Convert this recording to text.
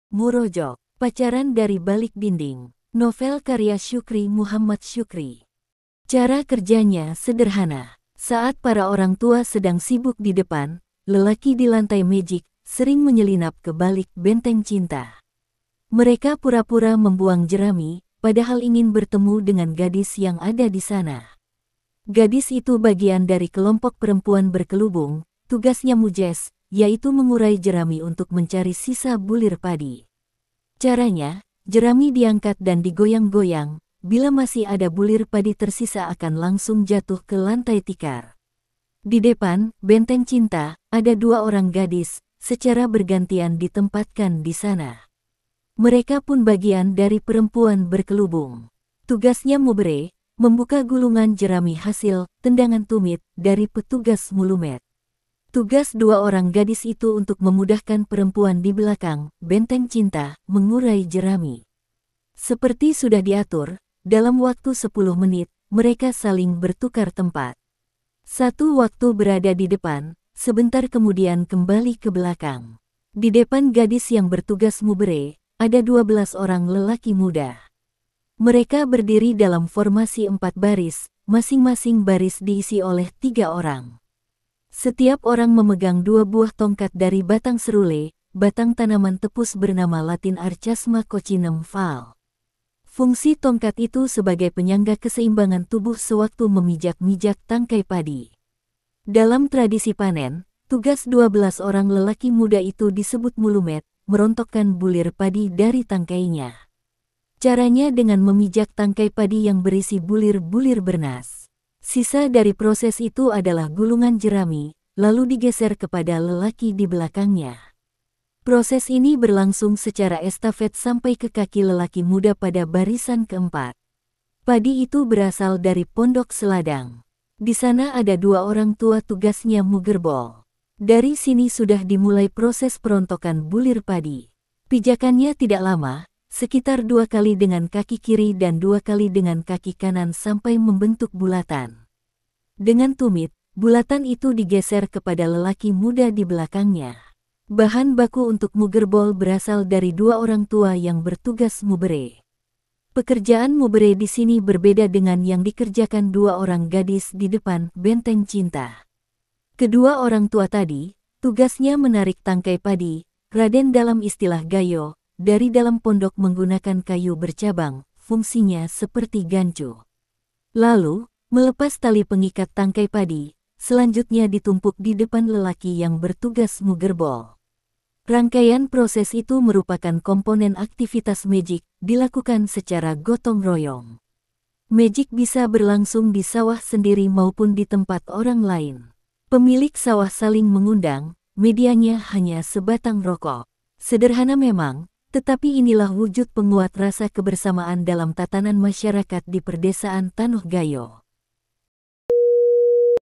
Murojok, pacaran dari balik dinding. Novel karya Syukri Muhammad Syukri. Cara kerjanya sederhana. Saat para orang tua sedang sibuk di depan, lelaki di lantai Magic sering menyelinap ke balik benteng cinta. Mereka pura-pura membuang jerami, padahal ingin bertemu dengan gadis yang ada di sana. Gadis itu bagian dari kelompok perempuan berkelubung, tugasnya Mujes, yaitu mengurai jerami untuk mencari sisa bulir padi. Caranya, jerami diangkat dan digoyang-goyang, bila masih ada bulir padi tersisa akan langsung jatuh ke lantai tikar. Di depan, benteng cinta, ada 2 orang gadis, secara bergantian ditempatkan di sana. Mereka pun bagian dari perempuan berkelubung. Tugasnya Mubere, membuka gulungan jerami hasil tendangan tumit dari petugas Mulumet. Tugas 2 orang gadis itu untuk memudahkan perempuan di belakang benteng cinta mengurai jerami. Seperti sudah diatur, dalam waktu 10 menit, mereka saling bertukar tempat. Satu waktu berada di depan, sebentar kemudian kembali ke belakang. Di depan gadis yang bertugas Mubere, ada 12 orang lelaki muda. Mereka berdiri dalam formasi 4 baris, masing-masing baris diisi oleh 3 orang. Setiap orang memegang 2 buah tongkat dari batang serule, batang tanaman tepus bernama Latin Archasma coccinum Val. Fungsi tongkat itu sebagai penyangga keseimbangan tubuh sewaktu memijak-mijak tangkai padi. Dalam tradisi panen, tugas 12 orang lelaki muda itu disebut Mulumet, merontokkan bulir padi dari tangkainya. Caranya dengan memijak tangkai padi yang berisi bulir-bulir bernas. Sisa dari proses itu adalah gulungan jerami, lalu digeser kepada lelaki di belakangnya. Proses ini berlangsung secara estafet sampai ke kaki lelaki muda pada barisan keempat. Padi itu berasal dari Pondok Seladang. Di sana ada 2 orang tua tugasnya Mugerbol. Dari sini sudah dimulai proses perontokan bulir padi. Pijakannya tidak lama, sekitar 2 kali dengan kaki kiri dan 2 kali dengan kaki kanan sampai membentuk bulatan. Dengan tumit, bulatan itu digeser kepada lelaki muda di belakangnya. Bahan baku untuk Mugerbol berasal dari 2 orang tua yang bertugas Mubere. Pekerjaan Mubere di sini berbeda dengan yang dikerjakan 2 orang gadis di depan benteng cinta. Kedua orang tua tadi, tugasnya menarik tangkai padi, Raden dalam istilah Gayo, dari dalam pondok menggunakan kayu bercabang, fungsinya seperti gancu. Lalu, melepas tali pengikat tangkai padi, selanjutnya ditumpuk di depan lelaki yang bertugas Mugerbol. Rangkaian proses itu merupakan komponen aktivitas Magic, dilakukan secara gotong royong. Magic bisa berlangsung di sawah sendiri maupun di tempat orang lain. Pemilik sawah saling mengundang, medianya hanya sebatang rokok. Sederhana memang, tetapi inilah wujud penguat rasa kebersamaan dalam tatanan masyarakat di perdesaan Tanuh Gayo.